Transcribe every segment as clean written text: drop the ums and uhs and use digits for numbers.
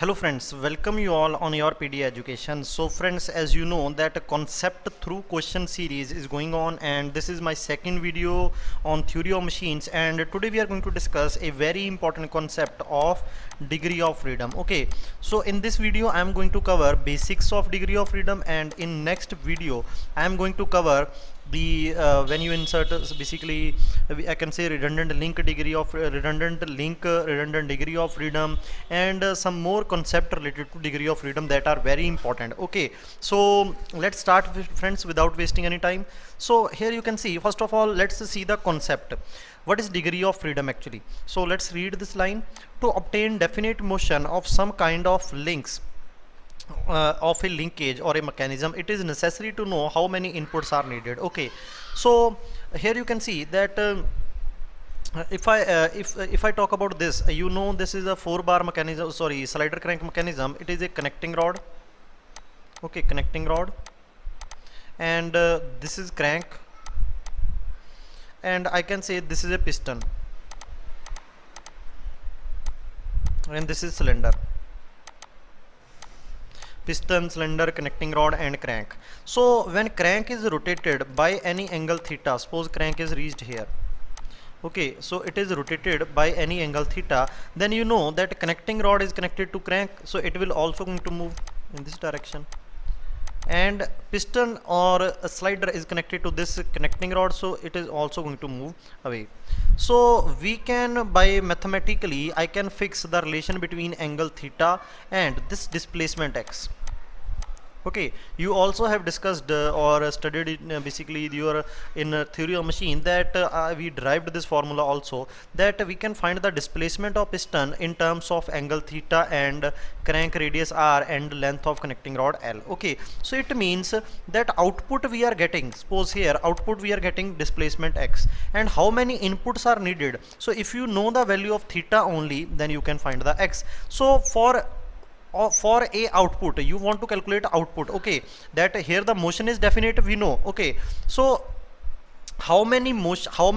Hello friends, welcome you all on your PD education. So friends, as you know that a concept through question series is going on, and this is my second video on theory of machines, and today we are going to discuss a very important concept of degree of freedom. Okay, so in this video I am going to cover basics of degree of freedom, and in next video I am going to cover the when you insert basically I can say redundant link degree of redundant degree of freedom, and some more concept related to degree of freedom that are very important. Okay, so let's start with friends without wasting any time. So here you can see, first of all, let's see the concept. What is degree of freedom actually? So let's read this line. To obtain definite motion of some kind of links of a linkage or a mechanism, it is necessary to know how many inputs are needed. Okay, so here you can see that if I talk about this, you know, this is a 4-bar mechanism, sorry, slider crank mechanism. It is a connecting rod. Okay, connecting rod, and this is crank, and I can say this is a piston, and this is cylinder. Piston, cylinder, connecting rod, and crank. So when crank is rotated by any angle theta, suppose crank is reached here. Okay, so it is rotated by any angle theta, then you know that connecting rod is connected to crank, so it will also going to move in this direction, and piston or a slider is connected to this connecting rod, so it is also going to move away. So we can, by mathematically, I can fix the relation between angle theta and this displacement x. Okay, you also have discussed or studied in, basically your in theory of machine, that we derived this formula also, that we can find the displacement of piston in terms of angle theta and crank radius r and length of connecting rod l. Okay, so it means that output we are getting, suppose here output we are getting displacement x, and how many inputs are needed. So if you know the value of theta only, then you can find the x. So for a output you want to calculate output. Okay, that here the motion is definite, we know. Okay, so how many inputs are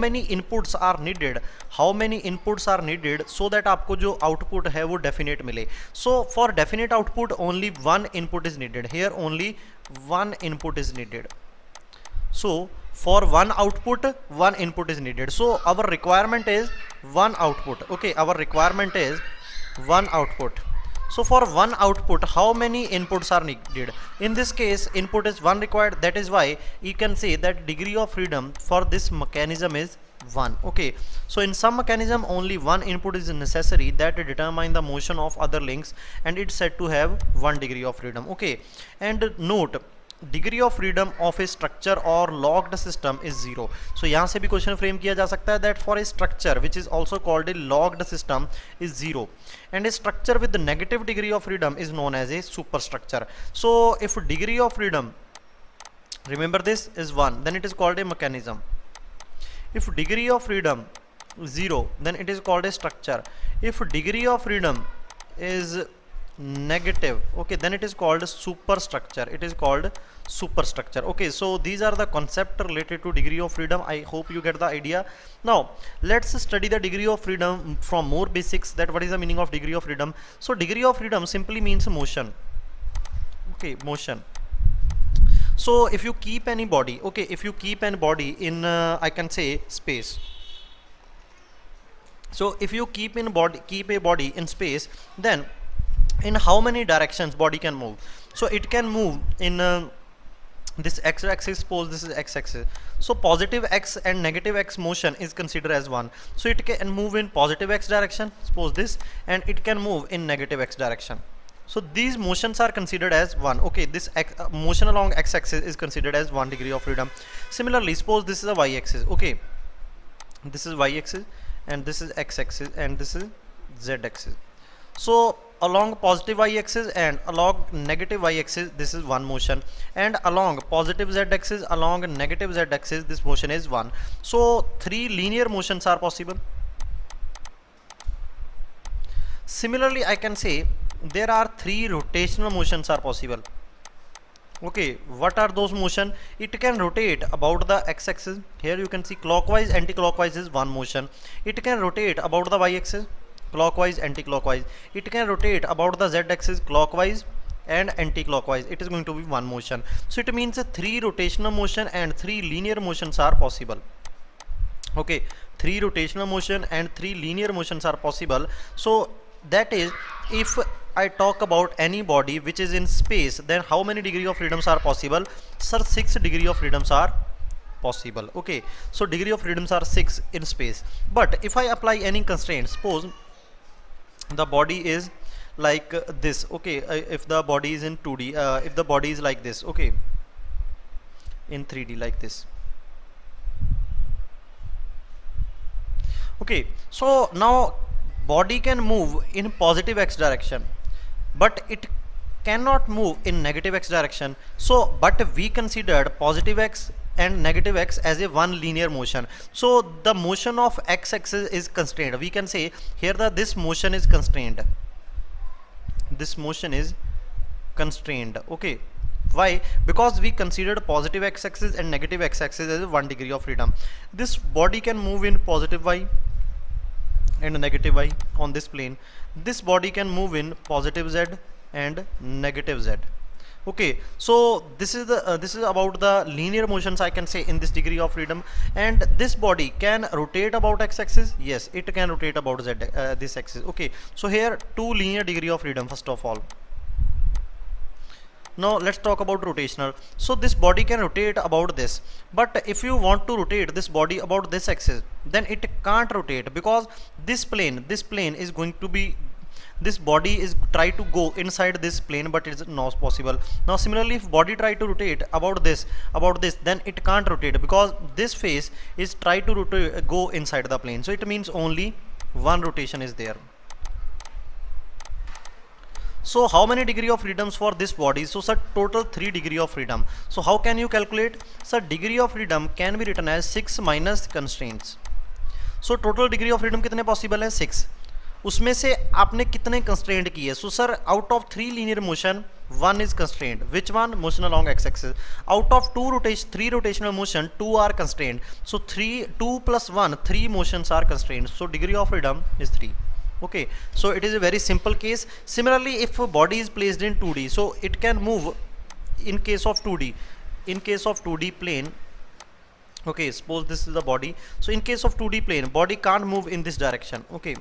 needed, so that आपको जो output है वो definite मिले. So for definite output only one input is needed. Here only one input is needed. So for one output one input is needed. So our requirement is one output. Okay, our requirement is one output. So for one output, how many inputs are needed? In this case, input is one required. That is why you can say that degree of freedom for this mechanism is 1. Okay, so in some mechanism only one input is necessary that determine the motion of other links, and it's said to have 1 degree of freedom. Okay, and note, degree of freedom of a structure और locked system is 0. So यहाँ से भी question frame किया जा सकता है that for a structure which is also called a locked system is 0, and a structure with negative degree of freedom is known as a super structure. So if degree of freedom, remember this, is 1, then it is called a mechanism. If degree of freedom is 0, then it is called a structure. If degree of freedom is negative, okay, then it is called superstructure. It is called superstructure. Okay, so these are the concept related to degree of freedom. I hope you get the idea. Now let's study the degree of freedom from more basics, that what is the meaning of degree of freedom. So degree of freedom simply means motion. Okay, motion. So if you keep any body, okay, if you keep any body in I can say space, so if you keep a body in space, then in how many directions body can move? So it can move in this x axis, suppose this is x axis, so positive x and negative x motion is considered as 1. So it can move in positive x direction, suppose this, and it can move in negative x direction. So these motions are considered as 1. Okay, this motion along x axis is considered as 1 degree of freedom. Similarly, suppose this is a y axis. Okay, this is y axis, and this is x axis, and this is z axis. So along positive y axis and along negative y axis, this is one motion, and along positive z axis, along negative z axis, this motion is 1. So 3 linear motions are possible. Similarly, I can say there are 3 rotational motions are possible. Okay, what are those motion? It can rotate about the x axis. Here you can see clockwise, anti-clockwise is one motion. It can rotate about the y axis, clockwise, anti-clockwise. It can rotate about the z-axis clockwise and anti-clockwise. It is going to be one motion. So it means 3 rotational motion and 3 linear motions are possible. Okay, 3 rotational motion and 3 linear motions are possible. So that is, if I talk about any body which is in space, then how many degree of freedoms are possible? Sir, 6 degree of freedoms are possible. Okay, so degree of freedoms are 6 in space. But if I apply any constraint, suppose the body is like this. Okay, if the body is in 2D, if the body is like this, okay, in 3D like this. Okay, so now body can move in positive x direction, but it cannot move in negative x direction. So but we considered positive x and negative x as a one linear motion. So the motion of x axis is constrained. We can say here that this motion is constrained. This motion is constrained. Okay, why? Because we considered positive x axis and negative x axis as 1 degree of freedom. This body can move in positive y and negative y on this plane. This body can move in positive z and negative z. Okay, so this is about the linear motions I can say in this degree of freedom. And this body can rotate about x axis. Yes, it can rotate about z this axis. Okay, so here 2 linear degree of freedom first of all. Now let's talk about rotational. So this body can rotate about this, but if you want to rotate this body about this axis, then it can't rotate, because this plane is going to be, this body is try to go inside this plane, but it's not possible. Now similarly, if body try to rotate about this, then it can't rotate, because this face is try to rotate, go inside the plane. So it means only one rotation is there. So how many degree of freedoms for this body? So sir, total 3 degree of freedom. So how can you calculate? Sir, degree of freedom can be written as 6 minus constraints. So total degree of freedom कितने possible है? 6. उसमें से आपने कितने constraint किए? So sir, out of 3 linear motion, 1 is constrained. Which one? Motion along x-axis. Out of 3 rotational motion, 2 are constrained. So 2 plus 1, 3 motions are constrained. So degree of freedom is 3. Okay, so it is a very simple case. Similarly, if a body is placed in 2D, so it can move in case of 2D. In case of 2D plane, okay, suppose this is the body. So in case of 2D plane, body can't move in this direction. Okay,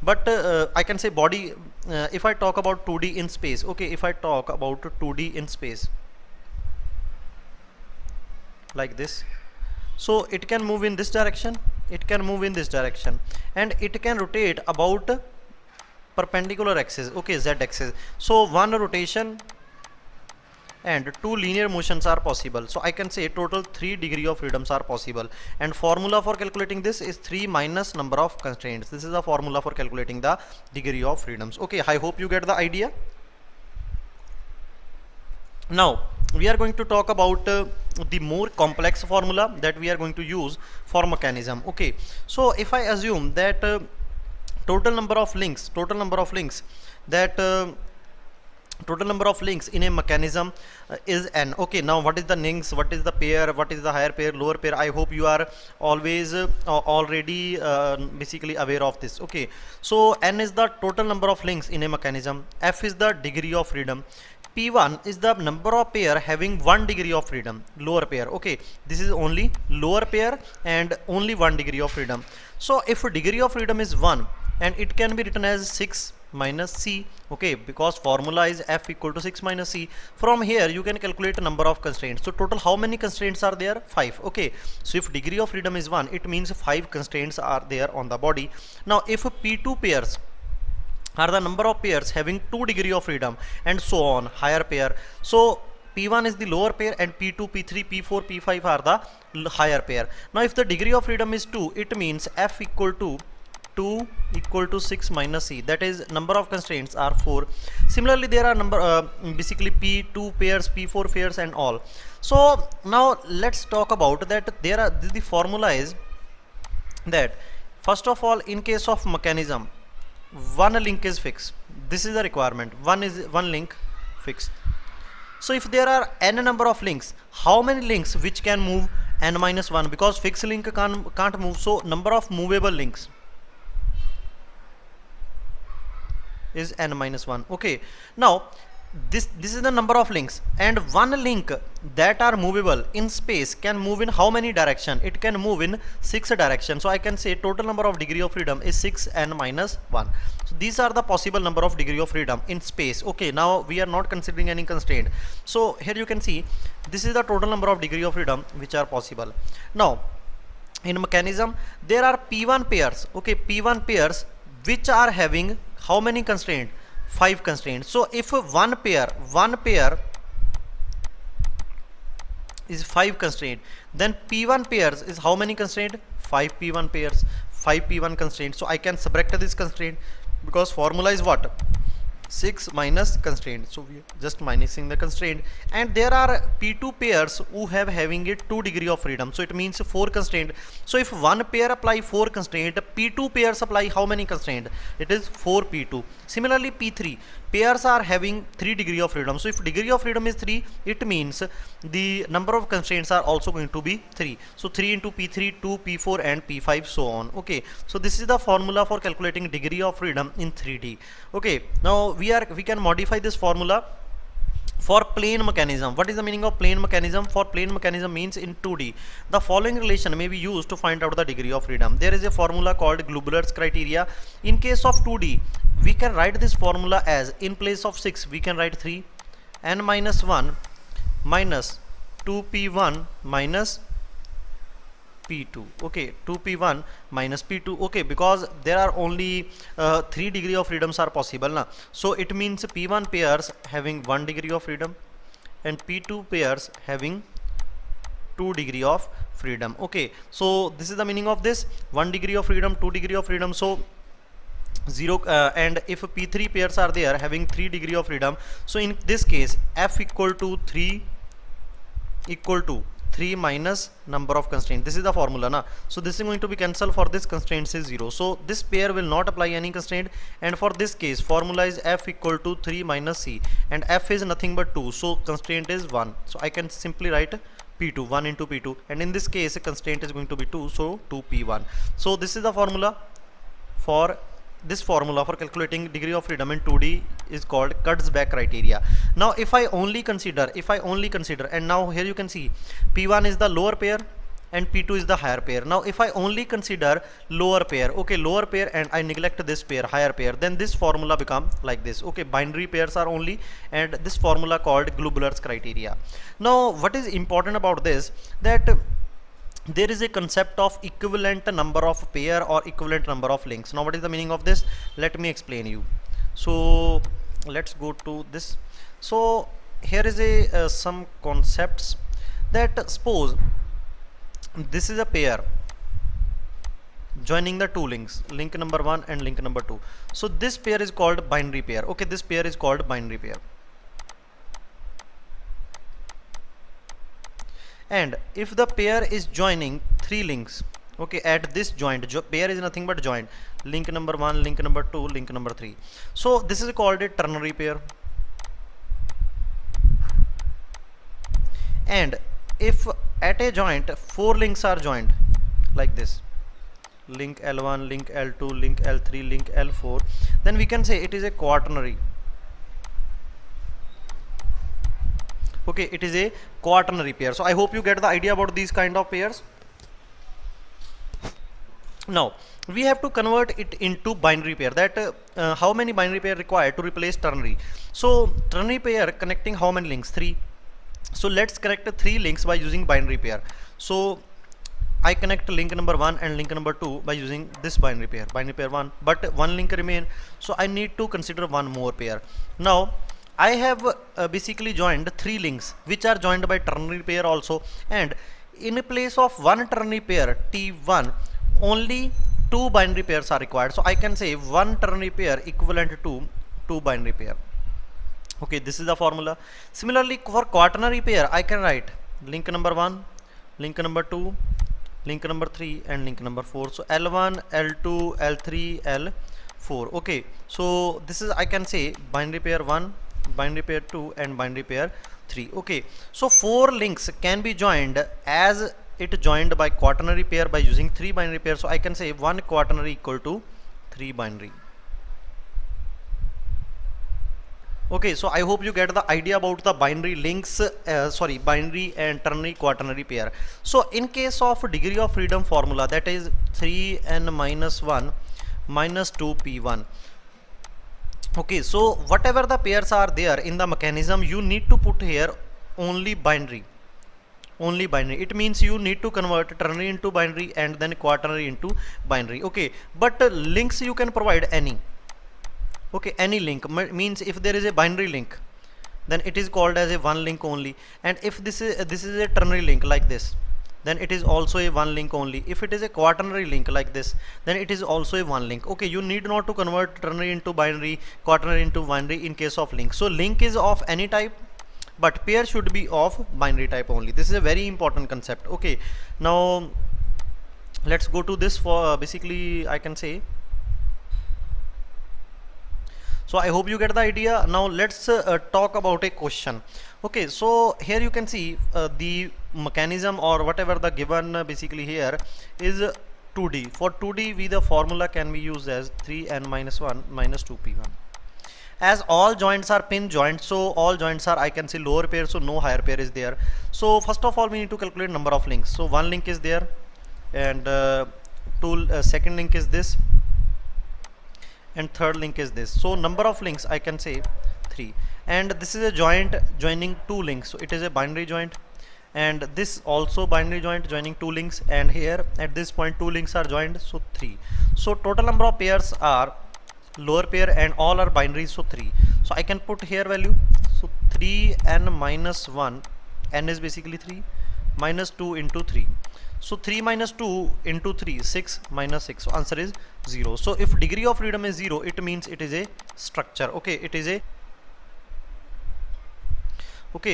but I can say body, if I talk about 2D in space, okay, if I talk about 2D in space like this, so it can move in this direction, it can move in this direction, and it can rotate about perpendicular axis, okay, z axis. So one rotation and 2 linear motions are possible. So I can say total 3 degree of freedoms are possible, and formula for calculating this is 3 minus number of constraints. This is the formula for calculating the degree of freedoms. Okay, I hope you get the idea. Now we are going to talk about the more complex formula that we are going to use for mechanism. Okay, so if I assume that total number of links in a mechanism is n. Okay, now what is the links, what is the pair, what is the higher pair, lower pair? I hope you are always already basically aware of this. Okay, so n is the total number of links in a mechanism, f is the degree of freedom, P1 is the number of pair having 1 degree of freedom, lower pair. Okay, this is only lower pair and only 1 degree of freedom. So if degree of freedom is 1, and it can be written as 6 minus c, okay, because formula is f equal to 6 minus c. From here you can calculate number of constraints. So total how many constraints are there? 5. Okay, so if degree of freedom is 1, it means 5 constraints are there on the body. Now if P2 pairs are the number of pairs having 2 degree of freedom, and so on, higher pair. So P1 is the lower pair, and P2, P3, P4, P5 are the higher pair. Now if the degree of freedom is 2, it means f equal to 2 equal to 6 minus c, that is number of constraints are 4. Similarly there are basically P2 pairs, P4 pairs and all. So now let's talk about that. There are, the formula is that first of all, in case of mechanism, one link is fixed. This is the requirement, one link fixed. So if there are n number of links, how many links which can move? N minus 1, because fixed link can't move. So number of movable links, is n minus 1. Okay, now this is the number of links, and one link that are movable in space can move in how many direction? It can move in 6 direction. So I can say total number of degree of freedom is 6n minus 1. So these are the possible number of degree of freedom in space. Okay, now we are not considering any constraint. So here you can see this is the total number of degree of freedom which are possible. Now in mechanism there are p1 pairs. Okay, p1 pairs which are having how many constraint? 5 constraints. So if one pair is 5 constraint, then p1 pairs is how many constraint? 5 p1 pairs, 5 p1 constraints. So I can subtract this constraint because formula is what? 6 minus constraint. So we are just minusing the constraint, and there are p2 pairs who have having it 2 degree of freedom. So it means 4 constraint. So if one pair apply 4 constraint, p2 pairs apply how many constraint? It is 4 p2. Similarly p3 pairs are having 3 degree of freedom. So if degree of freedom is 3, it means the number of constraints are also going to be 3. So 3 into p3, 2 p4 and p5, so on. Okay, so this is the formula for calculating degree of freedom in 3D. Okay, now we can modify this formula for plane mechanism. What is the meaning of plane mechanism? For plane mechanism means in 2D the following relation may be used to find out the degree of freedom. There is a formula called Globler's criteria. In case of 2D, we can write this formula as, in place of 6 we can write 3 n minus 1 minus 2p1 minus p2. Okay, 2p1 minus p2. Okay, because there are only 3 degree of freedoms are possible na. So it means p1 pairs having 1 degree of freedom and p2 pairs having 2 degree of freedom. Okay, so this is the meaning of this: 1 degree of freedom, 2 degree of freedom. So 0 and if p3 pairs are there having 3 degree of freedom, so in this case f equal to 3 minus number of constraints. This is the formula na. So this is going to be cancelled. For this constraint is 0, so this pair will not apply any constraint, and for this case formula is f equal to 3 minus c, and f is nothing but 2, so constraint is 1. So I can simply write p2, 1 into p2, and in this case constraint is going to be 2, so 2p1. So this is the formula for calculating degree of freedom in 2D is called Kurzbach criteria. Now if I only consider, and now here you can see P1 is the lower pair and P2 is the higher pair. Now if I only consider lower pair, okay, lower pair, and I neglect this pair, higher pair, then this formula become like this. Okay, binary pairs are only, and this formula called Globler's criteria. Now what is important about this, that there is a concept of equivalent number of pair or equivalent number of links. Now what is the meaning of this? Let me explain you. So let's go to this. So here is a some concepts, that suppose this is a pair joining the two links, link number 1 and link number 2. So this pair is called binary pair. Okay, this pair is called binary pair. And if the pair is joining 3 links, okay, at this joint, pair is nothing but joint, link number 1, link number 2, link number 3. So this is called a ternary pair. And if at a joint 4 links are joined like this, link L1, link L2, link L3, link L4, then we can say it is a quaternary. Okay, it is a quaternary pair. So I hope you get the idea about these kind of pairs. Now we have to convert it into binary pair, that how many binary pair required to replace ternary. So ternary pair connecting how many links? 3. So let's connect 3 links by using binary pair. So I connect link number 1 and link number 2 by using this binary pair 1, but 1 link remain, so I need to consider 1 more pair. Now I have basically joined 3 links which are joined by ternary pair also, and in place of 1 ternary pair T1, only 2 binary pairs are required. So I can say 1 ternary pair equivalent to 2 binary pair. Okay, this is the formula. Similarly for quaternary pair I can write link number 1, link number 2, link number 3 and link number 4. So L1, L2, L3, L4. Okay, so this is, I can say binary pair 1, binary pair 2 and binary pair 3. Okay, so 4 links can be joined as it joined by quaternary pair by using 3 binary pairs. So I can say 1 quaternary equal to 3 binary. Okay, so I hope you get the idea about the binary links, binary and ternary quaternary pair. So in case of degree of freedom formula, that is 3n minus 1 minus 2p1. Okay, so whatever the pairs are there in the mechanism, you need to put here only binary. Only binary. It means you need to convert ternary into binary and then quaternary into binary. Okay, but links you can provide any. Okay, any link means if there is a binary link, then it is called as a one link only. And if this is a ternary link like this, then it is also a one link only. If it is a quaternary link like this, then it is also a one link. Okay, you need not to convert ternary into binary, quaternary into binary in case of link. So link is of any type, but pair should be of binary type only. This is a very important concept. Okay, now let's go to this for basically I can say. So I hope you get the idea. Now let's talk about a question. Okay, so here you can see the mechanism or whatever the given basically here is 2D. For 2D, we the formula can be used as 3n minus 1 minus 2p1. As all joints are pin joints, so all joints are I can say lower pair, so no higher pair is there. So first of all, we need to calculate number of links. So one link is there, and second link is this, and third link is this. So number of links I can say 3, and this is a joint joining two links, so it is a binary joint. And this also binary joint joining two links, and here at this point two links are joined, so 3. So total number of pairs are lower pair and all are binary, so 3. So I can put here value, so 3n minus 1, n is basically 3, minus 2 into 3. So 3 minus 2 into 3, 6 minus 6. So answer is 0. So if degree of freedom is 0, it means it is a structure. Okay, it is a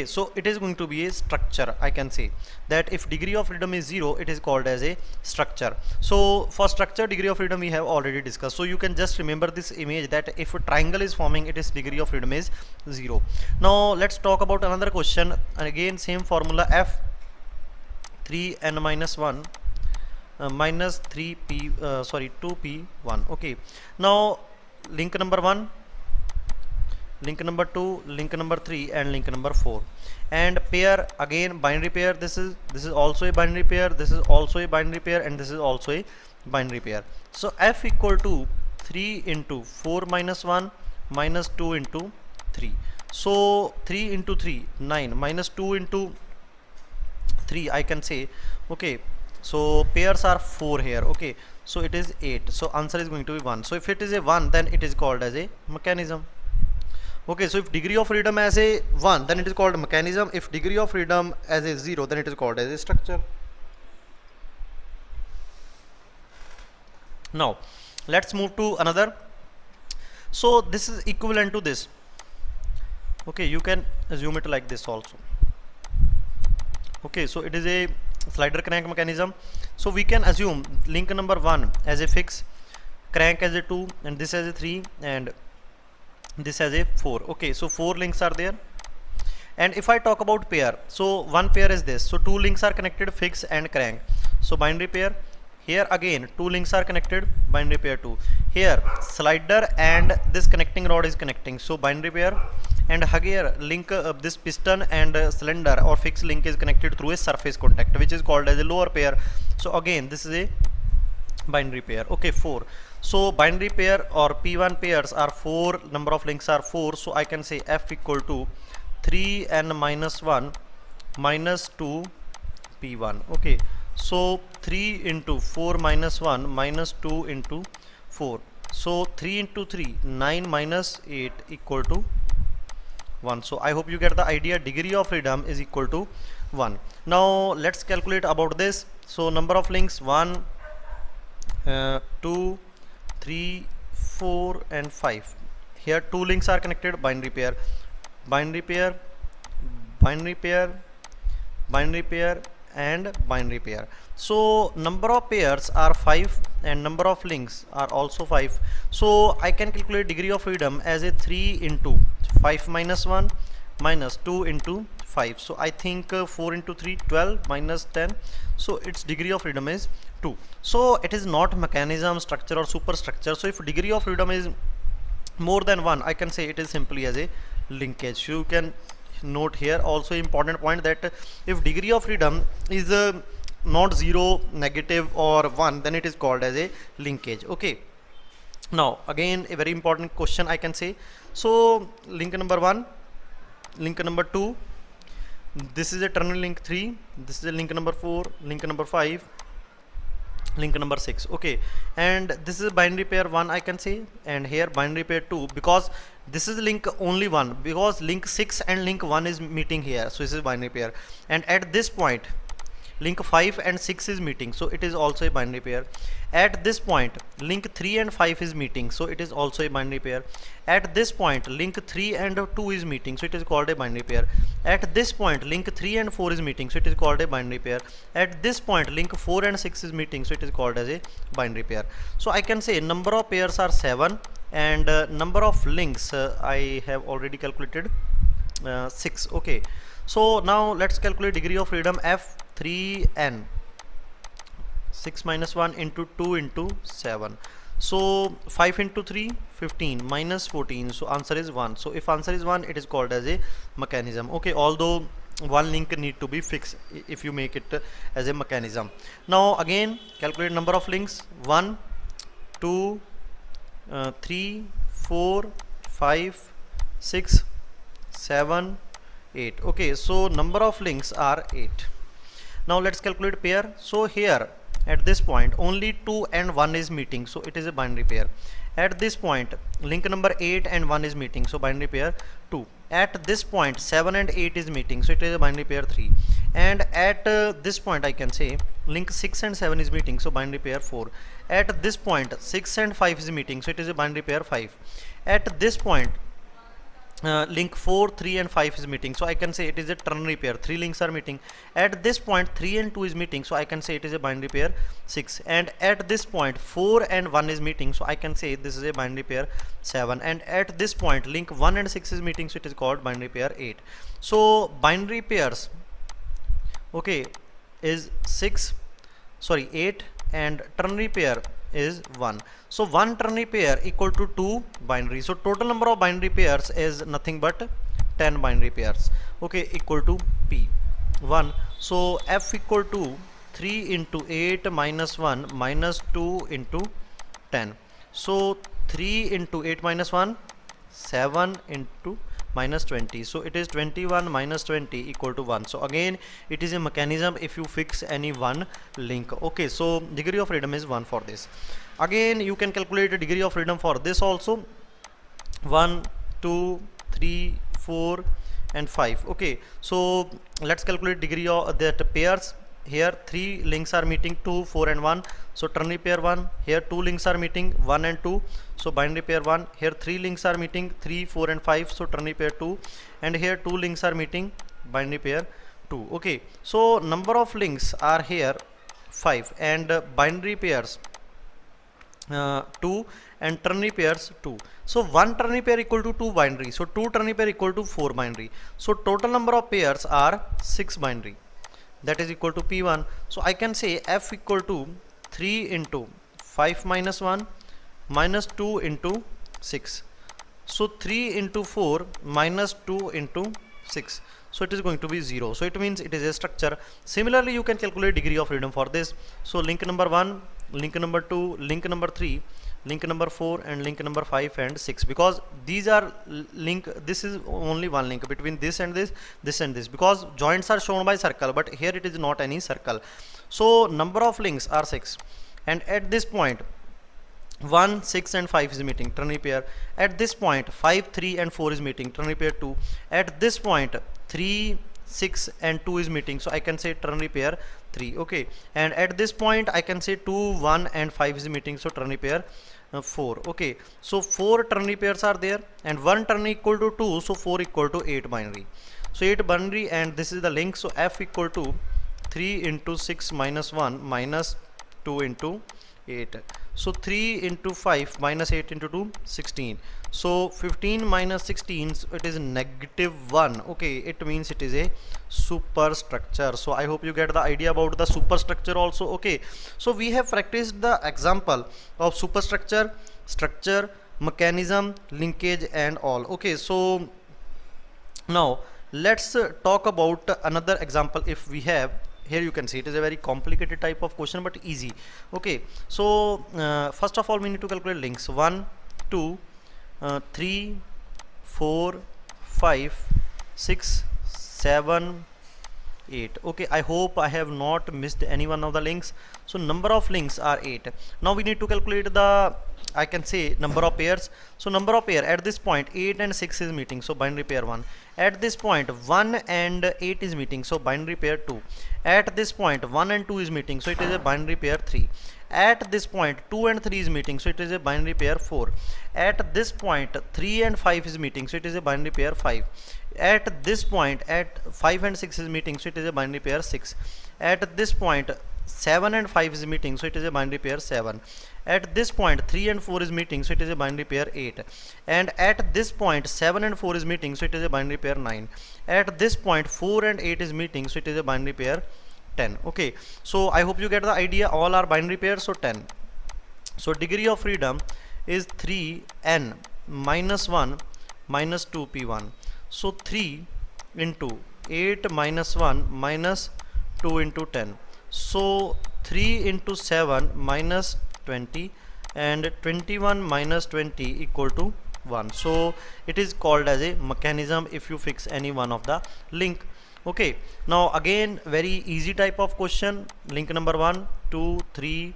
so it is going to be a structure. I can say that if degree of freedom is 0, it is called as a structure. So for structure, degree of freedom we have already discussed. So you can just remember this image that if a triangle is forming, its degree of freedom is 0. Now let's talk about another question, and again same formula, f 3n minus 1 minus 2p1. Okay, now link number 1, link number 2, link number 3, and link number 4. And pair, again binary pair. This is also a binary pair, this is also a binary pair, and this is also a binary pair. So f equal to 3 into 4 minus 1 minus 2 into 3. So 3 into 3, 9, minus 2 into 3 I can say. Okay, so pairs are 4 here. Okay, so it is 8. So answer is going to be 1. So if it is a 1, then it is called as a mechanism. Okay, so if degree of freedom as a 1, then it is called mechanism. If degree of freedom as a 0, then it is called as a structure. Now let's move to another. So this is equivalent to this. Okay, you can assume it like this also. Okay, so it is a slider crank mechanism. So we can assume link number 1 as a fix, crank as a 2, and this as a 3, and this as a 4. Okay, so 4 links are there. And if I talk about pair, so one pair is this. So 2 links are connected, fix and crank. So binary pair. Here again 2 links are connected, binary pair 2. Here slider and this connecting rod is connecting, so binary pair. And here link this piston and cylinder or fixed link is connected through a surface contact, which is called as a lower pair. So again this is a binary pair. Okay, 4. So binary pair or p1 pairs are 4, number of links are 4. So I can say f equal to 3n minus 1 minus 2 p1. Okay, so 3 into 4 minus 1 minus 2 into 4. So 3 into 3, 9 minus 8 equal to 1. So I hope you get the idea. Degree of freedom is equal to 1. Now let's calculate about this. So number of links 1, 2, 3, 4 and 5. Here 2 links are connected, binary pair, binary pair, binary pair, binary pair and binary pair. So number of pairs are 5 and number of links are also 5. So I can calculate degree of freedom as a 3 into 5 minus 1 minus 2 into 5. So I think 4 into 3, 12 minus 10. So its degree of freedom is 2. So it is not mechanism, structure or superstructure. So if degree of freedom is more than 1, I can say it is simply as a linkage. You can note here also important point that if degree of freedom is not 0, negative or 1, then it is called as a linkage. Okay, now again a very important question I can say. So link number 1, link number 2, this is a terminal link 3, this is a link number 4, link number 5, link number 6. Okay, and this is binary pair 1 I can say, and here binary pair 2, because this is link only 1, because link 6 and link 1 is meeting here, so this is binary pair. And at this point link 5 and 6 is meeting, so it is also a binary pair. At this point link 3 and 5 is meeting, so it is also a binary pair. At this point link 3 and 2 is meeting, so it is called a binary pair. At this point link 3 and 4 is meeting, so it is called a binary pair. At this point link 4 and 6 is meeting, so it is called as a binary pair. So I can say number of pairs are 7, and number of links I have already calculated 6. Okay, so now let's calculate degree of freedom f3n. 6 minus 1 into 2 into 7, so 5 into 3 15 minus 14, so answer is 1. So if answer is 1, it is called as a mechanism. Okay, although one link need to be fixed if you make it as a mechanism. Now again calculate number of links: 1 2 3 4 5 6 7 8. Okay, so number of links are 8. Now let's calculate pair. So here at this point only 2 and 1 is meeting, so it is a binary pair. At this point link number 8 and 1 is meeting, so binary pair 2. At this point 7 and 8 is meeting, so it is a binary pair 3. And at this point I can say link 6 and 7 is meeting, so binary pair 4. At this point 6 and 5 is meeting, so it is a binary pair 5. At this point link 4 3 and 5 is meeting, so I can say it is a ternary pair, 3 links are meeting. At this point 3 and 2 is meeting, so I can say it is a binary pair 6. And at this point 4 and 1 is meeting, so I can say this is a binary pair 7. And at this point link 1 and 6 is meeting, so it is called binary pair 8. So binary pairs, okay, is 8, and ternary pair is 1. So one ternary pair equal to 2 binary. So total number of binary pairs is nothing but 10 binary pairs. Okay, equal to P 1. So F equal to 3 into 8 minus 1 minus 2 into 10. So 3 into 8 minus 1, 7 into minus 20, so it is 21 minus 20 equal to 1. So again it is a mechanism if you fix any one link. Okay, so degree of freedom is 1 for this. Again you can calculate a degree of freedom for this also: 1 2 3 4 and 5. Okay, so let's calculate degree of that pairs. Here 3 links are meeting, 2 4 and 1, so ternary pair 1. Here 2 links are meeting, 1 and 2, so binary pair 1. Here 3 links are meeting, 3 4 and 5, so ternary pair 2. And here 2 links are meeting, binary pair 2. Okay, so number of links are here 5, and binary pairs 2 and ternary pairs 2. So one ternary pair equal to 2 binary, so 2 ternary pair equal to 4 binary. So total number of pairs are 6 binary, that is equal to P1. So I can say F equal to 3 into 5 minus 1 minus 2 into 6. So 3 into 4 minus 2 into 6. So it is going to be 0. So it means it is a structure. Similarly, you can calculate degree of freedom for this. So link number 1, link number 2, link number 3, link number 4 and link number 5 and 6, because these are link, this is only one link between this and this and this, because joints are shown by circle, but here it is not any circle. So number of links are 6, and at this point 1 6 and 5 is meeting, ternary pair. At this point 5 3 and 4 is meeting, ternary pair 2. At this point 3 6 and 2 is meeting, so I can say ternary pair 3. Okay, and at this point I can say 2 1 and 5 is meeting, so ternary pair 4. Okay, so 4 ternary pairs are there, and 1 ternary equal to 2, so 4 equal to 8 binary. So 8 binary, and this is the link. So F equal to 3 into 6 minus 1 minus 2 into 8. So 3 into 5 minus 8 into 2, 16. So 15 minus 16, so it is -1. Okay, it means it is a superstructure. So I hope you get the idea about the superstructure also. Okay, so we have practiced the example of superstructure, structure, mechanism, linkage and all. Okay, so Now let's talk about another example. If we have here, you can see it is a very complicated type of question but easy. Okay, so first of all we need to calculate links 1 2 3 4 5 6 7 8. Okay, I hope I have not missed any one of the links. So number of links are 8. Now we need to calculate the, I can say, number of pairs. So number of pair at this point 8 and 6 is meeting, so binary pair 1. At this point 1 and 8 is meeting, so binary pair 2. At this point 1 and 2 is meeting, so it is a binary pair 3. At this point 2 and 3 is meeting, so it is a binary pair 4. At this point 3 and 5 is meeting, so it is a binary pair 5. At this point at 5 and 6 is meeting, so it is a binary pair 6. At this point 7 and 5 is meeting, so it is a binary pair 7. At this point 3 and 4 is meeting, so it is a binary pair 8. And at this point 7 and 4 is meeting, so it is a binary pair 9. At this point 4 and 8 is meeting, so it is a binary pair 10. Okay, so I hope you get the idea. All are binary pairs, so 10. So degree of freedom is 3n minus 1 minus 2p1. So 3 into 8 minus 1 minus 2 into 10. So 3 into 7 minus 20, and 21 minus 20 equal to 1. So it is called as a mechanism if you fix any one of the link. Okay, now again very easy type of question. Link number 1 2 3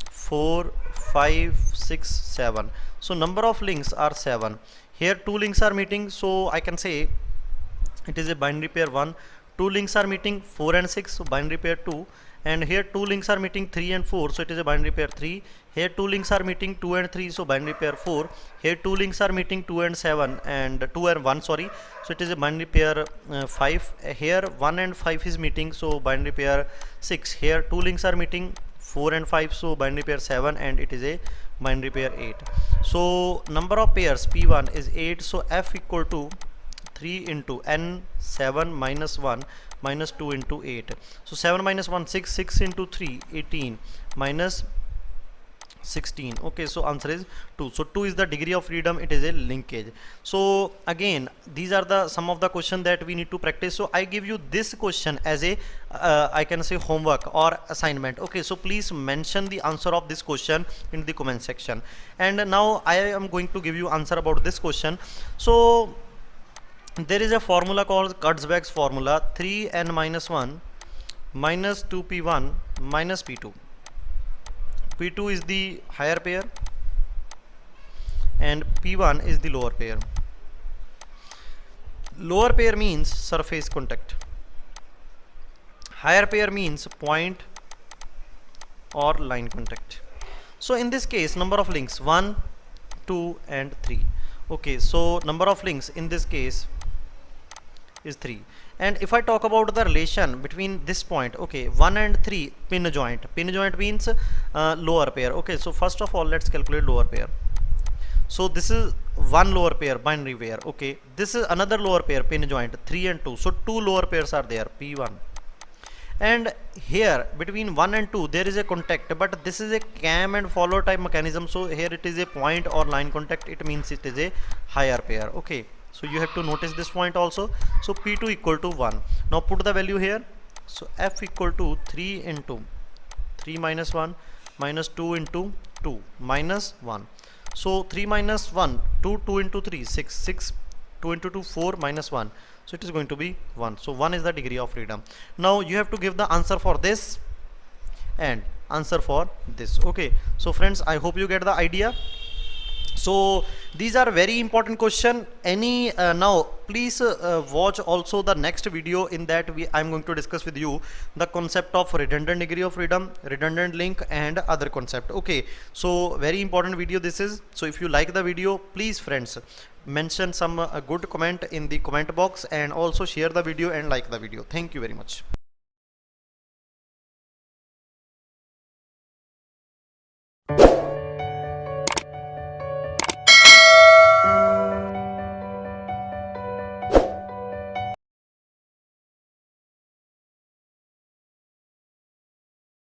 4 5 6 7. So number of links are 7. Here 2 links are meeting, so I can say it is a binary pair 1. 2 links are meeting 4 and 6, so binary pair 2. And here 2 links are meeting 3 and 4, so it is a binary pair 3. Here 2 links are meeting 2 and 3, so binary pair 4. Here 2 links are meeting 2 and 7 and 2 and 1, sorry, so it is a binary pair 5. Here 1 and 5 is meeting, so binary pair 6. Here 2 links are meeting 4 and 5, so binary pair 7, and it is a binary pair 8. So number of pairs P1 is 8, so F equal to 3 into n 7 minus 1 minus 2 into 8. So 7 minus 1 6, 6 into 3 18 minus 16. Okay, so answer is 2. So 2 is the degree of freedom, it is a linkage. So again these are the some of the question that we need to practice. So I give you this question as a I can say homework or assignment. Okay, so please mention the answer of this question in the comment section. And now I am going to give you answer about this question. So there is a formula called Kurzbach's formula, 3n minus 1 minus 2p1 minus p2. p2 is the higher pair and p1 is the lower pair. Lower pair means surface contact, higher pair means point or line contact. So in this case number of links 1 2 and 3. Okay, so number of links in this case is 3. And if I talk about the relation between this point, okay, 1 and 3 pin joint. Pin joint means lower pair. Okay, so first of all let's calculate lower pair. So this is one lower pair, binary pair. Okay, this is another lower pair, pin joint 3 and 2. So 2 lower pairs are there, P1. And here between 1 and 2 there is a contact, but this is a cam and follow type mechanism, so here it is a point or line contact, it means it is a higher pair. Okay, so you have to notice this point also. So P2 equal to 1. Now put the value here. So F equal to 3 into 3 minus 1 minus 2 into 2 minus 1. So 3 minus 1 2, 2 into 3 6, 6 2 into 2 4 minus 1. So it is going to be 1. So 1 is the degree of freedom. Now you have to give the answer for this and answer for this. Okay, so friends, I hope you get the idea. So these are very important question. Any now please watch also the next video. In that I'm going to discuss with you the concept of redundant degree of freedom, redundant link, and other concept. Okay, so very important video this is. So if you like the video, please friends mention some good comment in the comment box, and also share the video and like the video. Thank you very much.